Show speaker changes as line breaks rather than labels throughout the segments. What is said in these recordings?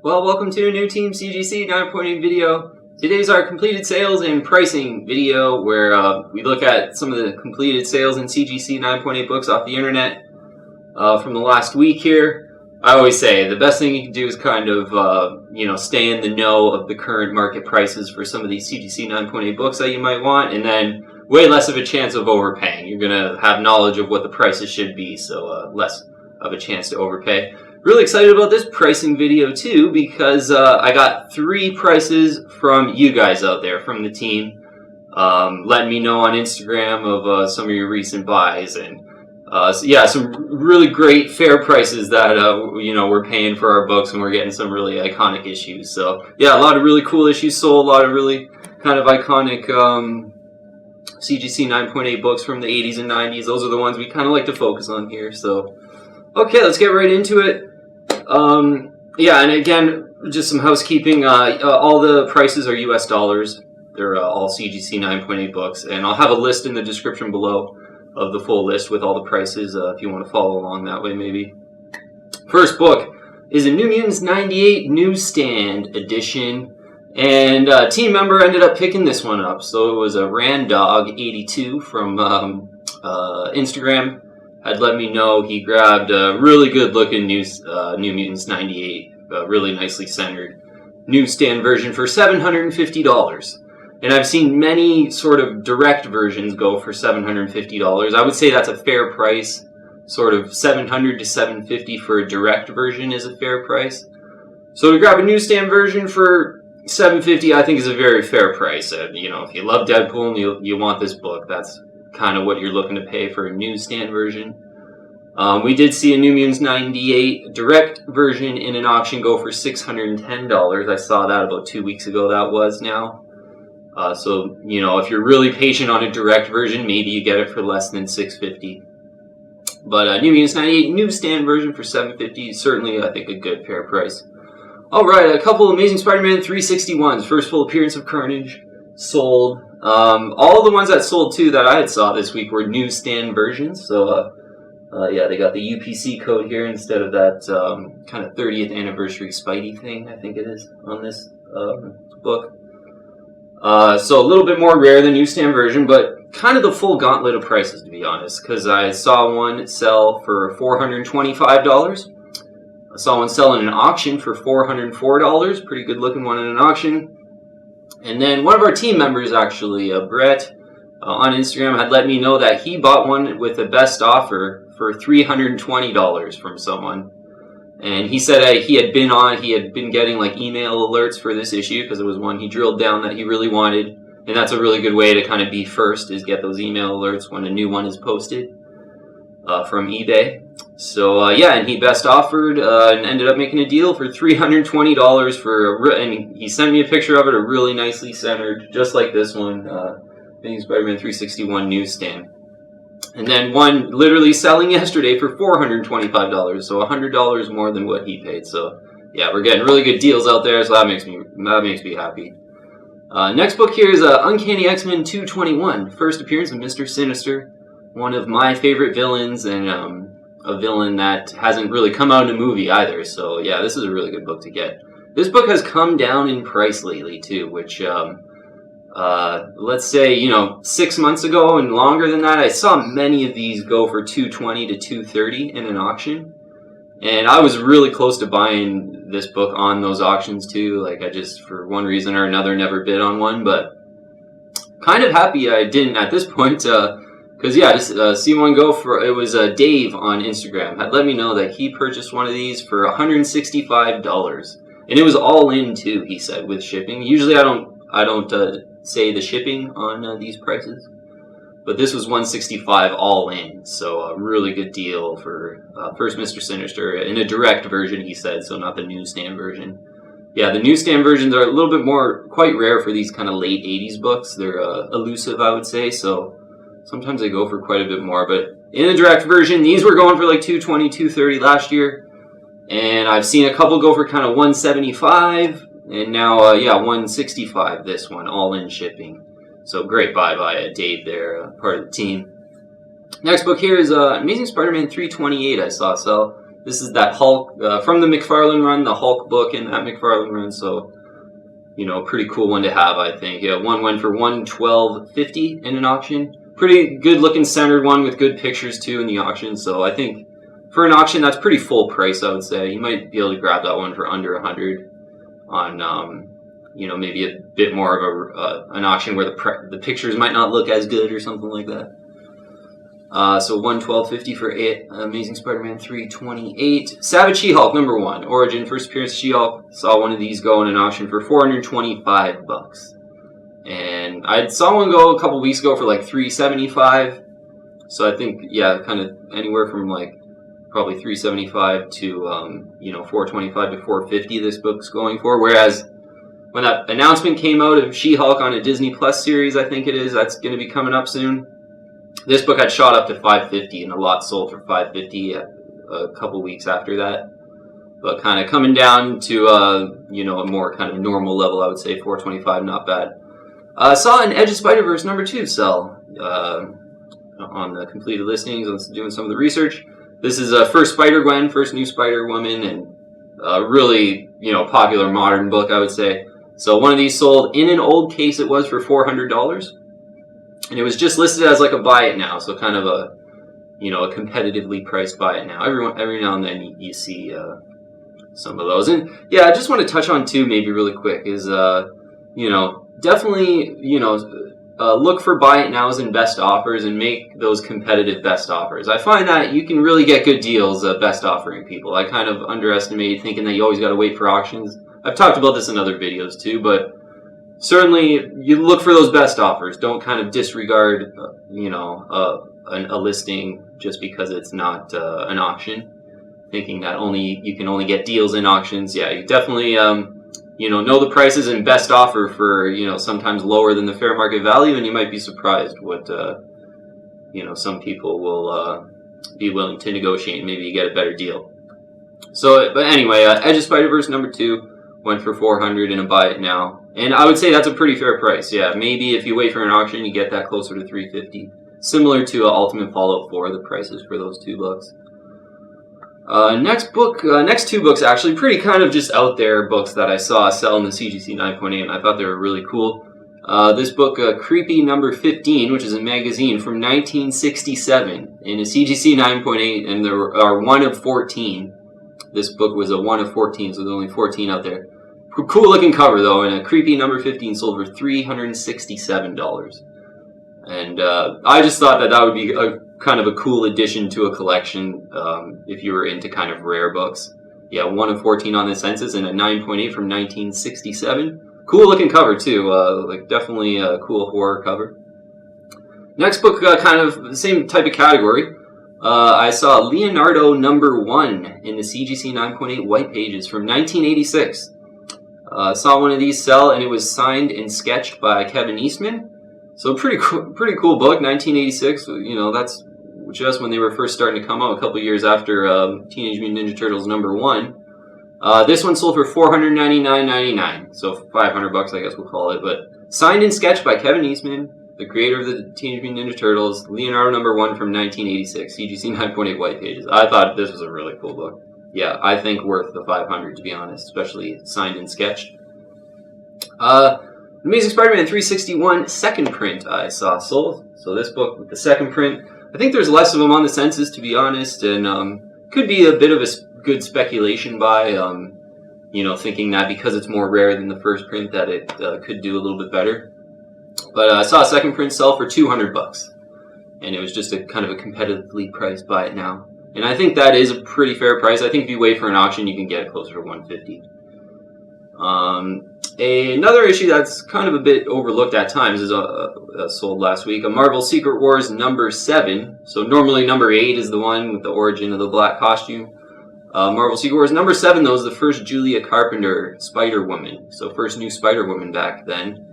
Well, welcome to a new Team CGC 9.8 video. Today's our completed sales and pricing video where we look at some of the completed sales in CGC 9.8 books off the internet from the last week here. I always say the best thing you can do is kind of, stay in the know of the current market prices for some of these CGC 9.8 books that you might want, and then way less of a chance of overpaying. You're going to have knowledge of what the prices should be, so less of a chance to overpay. Really excited about this pricing video too because I got 3 prices from you guys out there, from the team, letting me know on Instagram of some of your recent buys, and some really great fair prices that we're paying for our books, and we're getting some really iconic issues. So yeah, a lot of really cool issues sold, a lot of really kind of iconic CGC 9.8 books from the 80s and 90s. Those are the ones we kind of like to focus on here. So okay, let's get right into it. And again, just some housekeeping. All the prices are US dollars. They're all CGC 9.8 books, and I'll have a list in the description below of the full list with all the prices if you want to follow along that way maybe. First book is a New Mutants 98 Newsstand edition, and a team member ended up picking this one up. So it was a Randog82 from Instagram. Had let me know he grabbed a really good looking New Mutants 98, really nicely centered newsstand version for $750. And I've seen many sort of direct versions go for $750. I would say that's a fair price. Sort of $700 to $750 for a direct version is a fair price. So to grab a newsstand version for $750, I think is a very fair price. If you love Deadpool and you want this book, that's kind of what you're looking to pay for a newsstand version. We did see a New Mutants 98 direct version in an auction go for $610. I saw that about 2 weeks ago. That was now. So if you're really patient on a direct version, maybe you get it for less than $650. But New Mutants 98 newsstand version for $750 is certainly, I think, a good fair price. All right, a couple Amazing Spider-Man 361s. First full appearance of Carnage sold. All the ones that sold too that I had saw this week were newsstand versions. So they got the UPC code here instead of that kind of 30th anniversary Spidey thing, I think it is, on this book. So a little bit more rare than newsstand version, but kind of the full gauntlet of prices, to be honest, because I saw one sell for $425. I saw one sell in an auction for $404. Pretty good looking one in an auction. And then one of our team members, actually, Brett, on Instagram, had let me know that he bought one with a best offer for $320 from someone. And he said he had been getting like email alerts for this issue because it was one he drilled down that he really wanted. And that's a really good way to kind of be first, is get those email alerts when a new one is posted from eBay. So and he best offered and ended up making a deal for $320 and he sent me a picture of it, a really nicely centered, just like this one, Amazing Spider-Man 361 newsstand. And then one literally selling yesterday for $425, so $100 more than what he paid. So yeah, we're getting really good deals out there, so that makes me happy. Next book here is Uncanny X-Men 221, first appearance of Mr. Sinister, one of my favorite villains, and a villain that hasn't really come out in a movie either. So yeah, this is a really good book to get. This book has come down in price lately too, which let's say 6 months ago and longer than that, I saw many of these go for $220 to $230 in an auction, and I was really close to buying this book on those auctions too. Like, I just, for one reason or another, never bid on one, but kind of happy I didn't at this point. Because just see one go for, it was Dave on Instagram had let me know that he purchased one of these for $165, and it was all in too. He said, with shipping. Usually I don't say the shipping on these prices, but this was $165 all in. So a really good deal for first Mr. Sinister in a direct version, he said. So not the newsstand version. Yeah, the newsstand versions are a little bit quite rare for these kind of late 80s books. They're elusive, I would say. So sometimes they go for quite a bit more, but in the direct version, these were going for like $220, $230 last year, and I've seen a couple go for kind of $175, and now $165 this one, all in shipping. So great buy by Dave there, part of the team. Next book here is Amazing Spider-Man 328 I saw sell. This is that Hulk, from the Mcfarlane run, the Hulk book in that Mcfarlane run, so, you know, pretty cool one to have, I think. Yeah, one went for $112.50 in an auction. Pretty good looking centered one with good pictures too in the auction, so I think for an auction that's pretty full price, I would say. You might be able to grab that one for under 100 on, you know, maybe a bit more of an auction where the pictures might not look as good or something like that. So $112.50 for Amazing Spider-Man 328. Savage She-Hulk #1. Origin, first appearance of She-Hulk. Saw one of these go in an auction for $425. And I saw one go a couple weeks ago for like $375. So I think, yeah, kind of anywhere from like probably $375 to, you know, $425 to $450 this book's going for. Whereas when that announcement came out of She-Hulk on a Disney Plus series, I think it is, that's going to be coming up soon. This book had shot up to $550 and a lot sold for $550 a couple weeks after that. But kind of coming down to, you know, a more kind of normal level, I would say $425, not bad. Saw an Edge of Spider-Verse #2 sell on the completed listings. I was doing some of the research. This is first Spider-Gwen, first new Spider-Woman, and a really, you know, popular modern book, I would say. So one of these sold in an old case. It was for $400, and it was just listed as like a buy it now. So kind of a, you know, a competitively priced buy it now. Every now and then you see some of those. And yeah, I just want to touch on too, maybe really quick, is you know, definitely, you know, look for buy it nows and best offers and make those competitive best offers. I find that you can really get good deals best offering people. I kind of underestimated thinking that you always got to wait for auctions. I've talked about this in other videos too, but certainly you look for those best offers. Don't kind of disregard, you know, a listing just because it's not an auction, thinking that you can only get deals in auctions. Yeah, you definitely you know the prices and best offer for, you know, sometimes lower than the fair market value, and you might be surprised what you know, some people will be willing to negotiate and maybe you get a better deal. So, but anyway, Edge of Spider-Verse #2 went for $400 in a buy it now, and I would say that's a pretty fair price. Yeah, maybe if you wait for an auction, you get that closer to $350, similar to Ultimate Fallout 4. The prices for those two books. Next two books actually pretty kind of just out there books that I saw sell in the CGC 9.8, and I thought they were really cool. This book, Creepy #15, which is a magazine from 1967 in a CGC 9.8, and there are 1 of 14. This book was a 1 of 14, so there's only 14 out there. Cool looking cover though, and a Creepy #15 sold for $367. And I just thought that would be a kind of a cool addition to a collection if you were into kind of rare books. Yeah, 1 of 14 on the census and a 9.8 from 1967. Cool looking cover too, like definitely a cool horror cover. Next book, kind of the same type of category. I saw Leonardo #1 in the CGC 9.8 white pages from 1986. Saw one of these sell, and it was signed and sketched by Kevin Eastman. So pretty cool book, 1986. You know, that's just when they were first starting to come out, a couple years after Teenage Mutant Ninja Turtles #1. This one sold for $499.99, so $500, I guess we'll call it. But signed and sketched by Kevin Eastman, the creator of the Teenage Mutant Ninja Turtles, Leonardo #1 from 1986, CGC 9.8 white pages. I thought this was a really cool book. Yeah, I think worth the $500, to be honest, especially signed and sketched. Amazing Spider-Man 361 second print I saw sold. So this book with the second print, I think there's less of them on the census, to be honest, and could be a bit of a good speculation by, you know, thinking that because it's more rare than the first print that it could do a little bit better. But I saw a second print sell for $200, and it was just a kind of a competitively priced buy it now. And I think that is a pretty fair price. I think if you wait for an auction, you can get it closer to $150. Another issue that's kind of a bit overlooked at times is sold last week, a Marvel Secret Wars #7. So normally #8 is the one with the origin of the black costume. Marvel Secret Wars #7, though, is the first Julia Carpenter Spider-Woman. So first new Spider-Woman back then.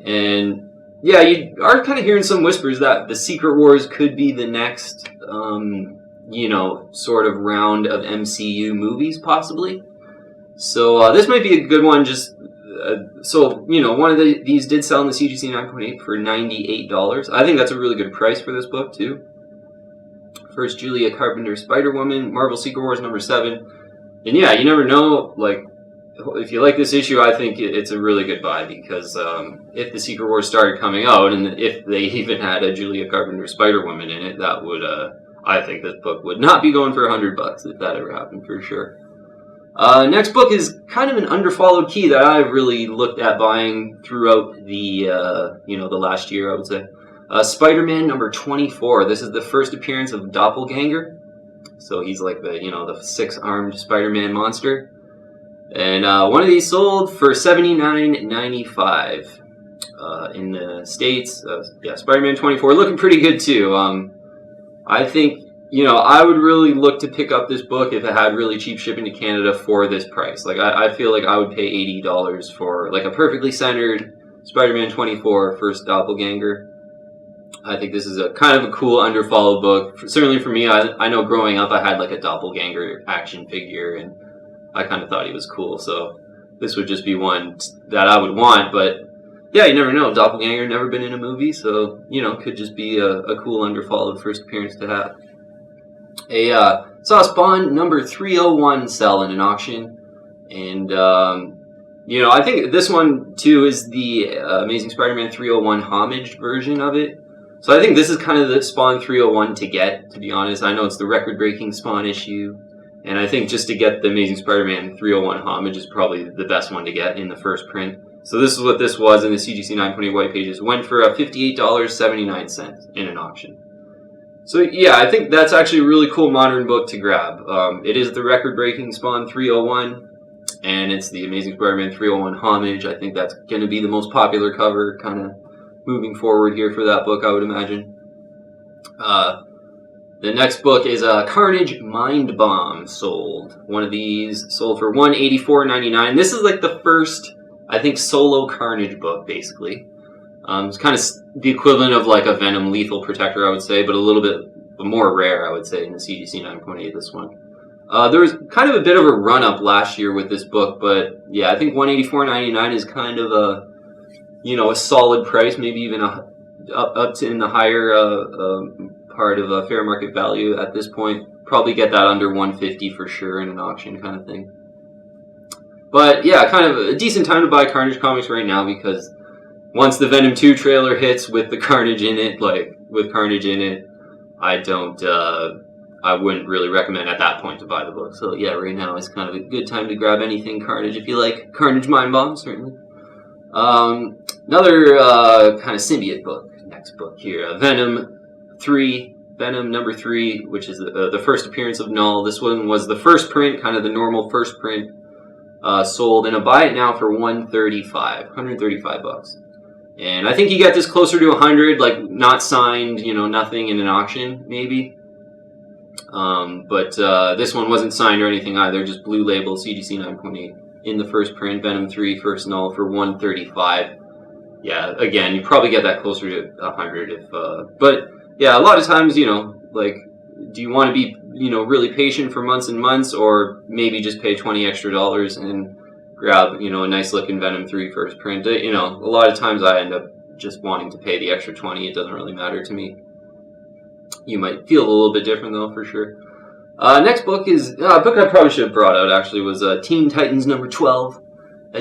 And yeah, you are kind of hearing some whispers that the Secret Wars could be the next, you know, sort of round of MCU movies, possibly. So this might be a good one. Just so you know, one of these did sell in the CGC 9.8 for $98. I think that's a really good price for this book too. first Julia Carpenter Spider-Woman, Marvel Secret Wars number 7. And yeah, you never know, like, if you like this issue, I think it's a really good buy, because if the Secret Wars started coming out, and if they even had a Julia Carpenter Spider-Woman in it, that would, I think this book would not be going for $100 if that ever happened, for sure. Next book is kind of an underfollowed key that I've really looked at buying throughout the, the last year, I would say. Spider-Man number 24. This is the first appearance of Doppleganger. So he's like the 6-armed Spider-Man monster. And one of these sold for $79.95 in the States. Spider-Man 24, looking pretty good too. I think, I would really look to pick up this book if it had really cheap shipping to Canada for this price. Like, I feel like I would pay $80 for like a perfectly centered Spider-Man 24 first Doppelganger. I think this is a kind of a cool underfollowed book. Certainly for me, I know growing up I had like a Doppelganger action figure, and I kind of thought he was cool. So this would just be one that I would want. But yeah, you never know. Doppelganger never been in a movie, so could just be a cool underfollowed first appearance to have. Saw Spawn number 301 sell in an auction, and I think this one too is the Amazing Spider-Man 301 homage version of it. So I think this is kind of the Spawn 301 to get, to be honest. I know it's the record-breaking Spawn issue, and I think just to get the Amazing Spider-Man 301 homage is probably the best one to get in the first print. So this is what this was in the CGC 9.8 white pages. Went for $58.79 in an auction. So yeah, I think that's actually a really cool modern book to grab. It is the record-breaking Spawn 301, and it's the Amazing Spider-Man 301 homage. I think that's going to be the most popular cover kind of moving forward here for that book, I would imagine. The next book is Carnage Mind Bomb sold. One of these sold for $184.99. This is like the first, I think, solo Carnage book, basically. It's kind of the equivalent of like a Venom Lethal Protector, I would say, but a little bit more rare, I would say, in the CGC 9.8, this one. There was kind of a bit of a run-up last year with this book, but yeah, I think $184.99 is kind of a solid price, maybe even up to in the higher part of a fair market value at this point. Probably get that under $150 for sure in an auction kind of thing. But yeah, kind of a decent time to buy Carnage comics right now, because once the Venom 2 trailer hits with the Carnage in it, I wouldn't really recommend at that point to buy the book. So yeah, right now is kind of a good time to grab anything Carnage if you like Carnage Mind Bomb, certainly. Another kind of symbiote book, next book here, Venom number 3, which is the first appearance of Null. This one was the first print, kind of the normal first print, sold, and a buy it now for $135. And I think you get this closer to 100, like not signed, nothing in an auction, maybe. But this one wasn't signed or anything either, just blue label, CGC 9.8. In the first print, Venom 3, first Null for $135. Yeah, again, you probably get that closer to 100 if, but yeah, a lot of times, do you want to be, really patient for months and months, or maybe just pay $20 extra and grab, a nice looking Venom 3 first print? A lot of times I end up just wanting to pay the extra $20. It doesn't really matter to me. You might feel a little bit different though, for sure. Next book is a book I probably should have brought out, actually, was Teen Titans number 12.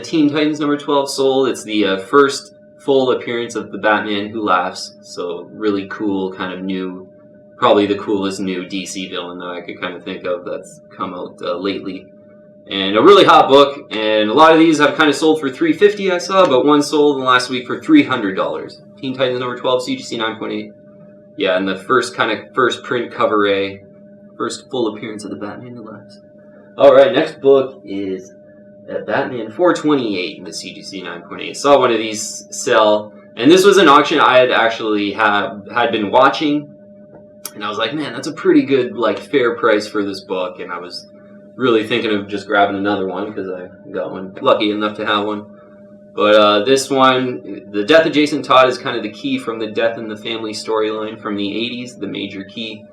Teen Titans number 12 sold. It's the first full appearance of the Batman Who Laughs. So really cool, kind of new, probably the coolest new DC villain that I could kind of think of that's come out lately. And a really hot book, and a lot of these have kind of sold for $350 I saw, but one sold in the last week for $300. Teen Titans number 12, CGC 9.8. Yeah, and the first print cover A. First full appearance of the Batman Who Laughs. Alright, next book is Batman 428 in the CGC 9.8. Saw one of these sell, and this was an auction I had actually had been watching, and I was like, man, that's a pretty good, fair price for this book, and I was really thinking of just grabbing another one, because I got one, lucky enough to have one. But this one, the death of Jason Todd is kind of the key from the Death in the Family storyline from the 80s, the major key.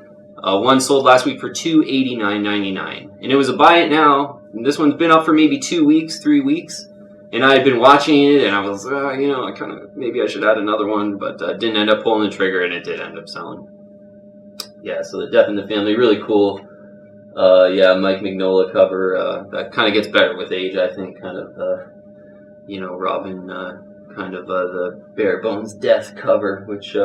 One sold last week for $289.99, and it was a buy it now. And this one's been up for maybe 2 weeks, 3 weeks, and I had been watching it, and I was, maybe I should add another one, but didn't end up pulling the trigger, and it did end up selling. yeah, so The Death in the Family, really cool. Yeah, Mike Mignola cover. That kind of gets better with age, I think. Kind of, you know, Robin, kind of the bare bones death cover, which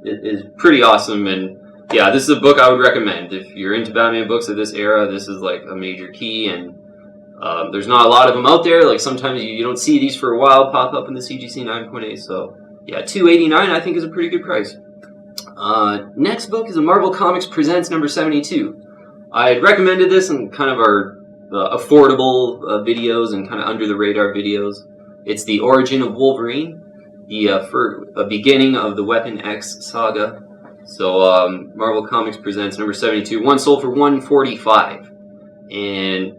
is pretty awesome. And yeah, this is a book I would recommend if you're into Batman books of this era. This is like a major key, and there's not a lot of them out there. Like sometimes you don't see these for a while pop up in the CGC 9.8. So yeah, $2.89 I think is a pretty good price. Next book is a Marvel Comics Presents number 72. I had recommended this in kind of our affordable videos and kind of under the radar videos. It's The Origin of Wolverine, the beginning of the Weapon X saga. So Marvel Comics Presents number 72. One sold for $145, and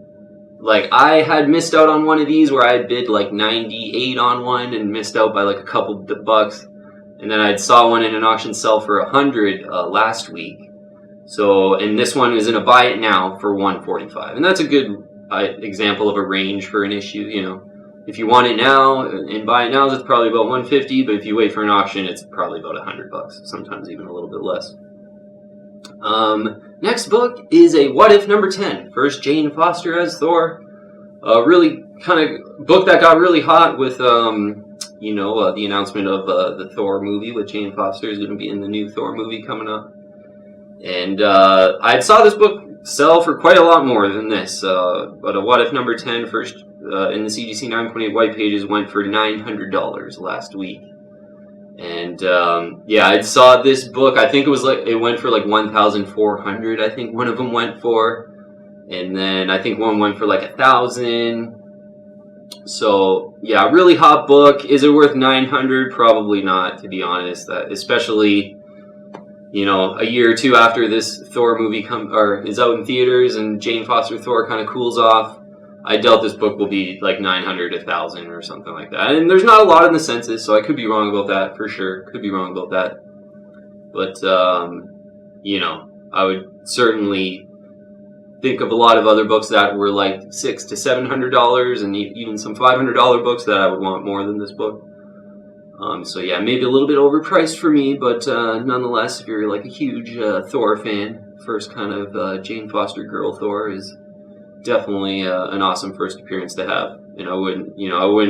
like I had missed out on one of these where I had bid like 98 on one and missed out by like a couple bucks, and then I saw one in an auction sell for 100 last week. So, and this one is in a buy it now for $145, and that's a good example of a range for an issue. You know, if you want it now and buy it now, it's probably about $150, but if you wait for an auction, it's probably about $100, sometimes even a little bit less. Next book is a What If number 10. First Jane Foster as Thor. A really kind of book that got really hot with, you know, the announcement of the Thor movie with Jane Foster is going to be in the new Thor movie coming up. And I saw this book sell for quite a lot more than this, but a What If number 10 first in the CGC 9.8 white pages went for $900 last week. And yeah, I saw this book, I think it went for like $1,400, I think one of them went for, and then I think one went for like $1,000. So yeah, really hot book. Is it worth $900? Probably not, to be honest, especially, you know, a year or two after this Thor movie is out in theaters and Jane Foster Thor kind of cools off. I doubt this book will be like 900, 1,000 or something like that. And there's not a lot in the census, so I could be wrong about that for sure. Could be wrong about that. But, you know, I would certainly think of a lot of other books that were like $600 to $700 and even some $500 books that I would want more than this book. So yeah, maybe a little bit overpriced for me, but nonetheless, if you're like a huge Thor fan, first kind of Jane Foster girl Thor is definitely an awesome first appearance to have. And I wouldn't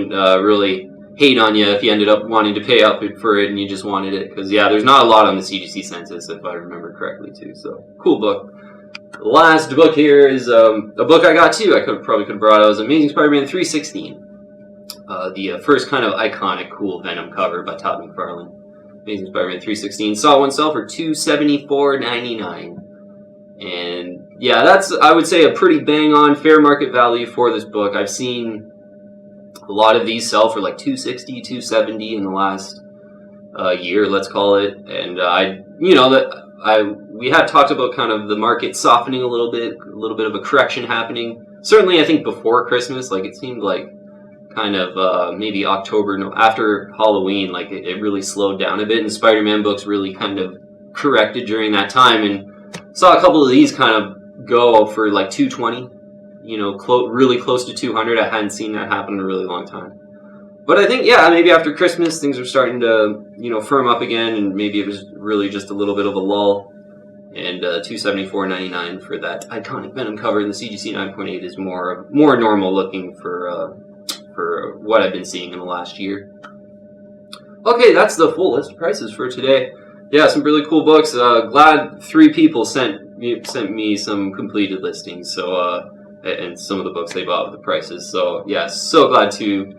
really hate on you if you ended up wanting to pay up for it and you just wanted it, because yeah, there's not a lot on the CGC census if I remember correctly too. So cool book. The last book here is a book I got too. I probably could have brought. It was Amazing Spider-Man 316. The first kind of iconic, cool Venom cover by Todd McFarlane. Amazing Spider-Man 316 saw one sell for $274.99, and yeah, that's, I would say, a pretty bang-on fair market value for this book. I've seen a lot of these sell for like $260, $270 in the last year, let's call it, and we had talked about kind of the market softening a little bit of a correction happening. Certainly, I think before Christmas, like it seemed like kind of maybe October, after Halloween, like it really slowed down a bit, and Spider-Man books really kind of corrected during that time, and saw a couple of these kind of go for like $220, you know, really close to $200. I hadn't seen that happen in a really long time. But I think, yeah, maybe after Christmas things are starting to, you know, firm up again, and maybe it was really just a little bit of a lull. And $274.99 for that iconic Venom cover in the CGC 9.8 is more normal looking for what I've been seeing in the last year. Okay, that's the full list of prices for today. Yeah, some really cool books. Glad 3 people sent me some completed listings. So and some of the books they bought with the prices. So yeah, so glad to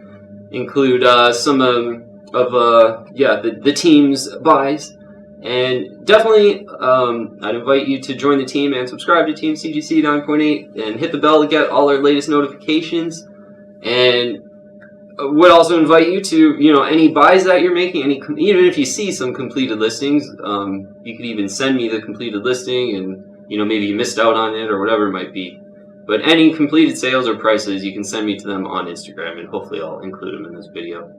include some of the team's buys. And definitely, I'd invite you to join the team and subscribe to Team CGC 9.8 and hit the bell to get all our latest notifications. And would also invite you to, you know, any buys that you're making, even if you see some completed listings, you could even send me the completed listing, and, you know, maybe you missed out on it or whatever it might be. But any completed sales or prices, you can send me to them on Instagram, and hopefully I'll include them in this video.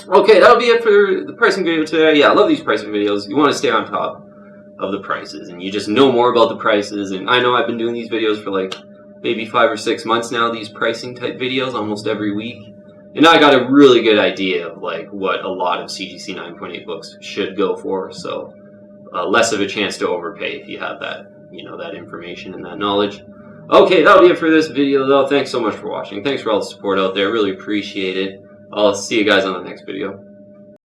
Okay, that'll be it for the pricing video today. Yeah, I love these pricing videos. You want to stay on top of the prices, and you just know more about the prices. And I know I've been doing these videos for like maybe 5 or 6 months now, these pricing type videos almost every week. And I got a really good idea of like what a lot of CGC 9.8 books should go for. So less of a chance to overpay if you have that, that information and that knowledge. Okay, that'll be it for this video, though. Thanks so much for watching. Thanks for all the support out there. Really appreciate it. I'll see you guys on the next video.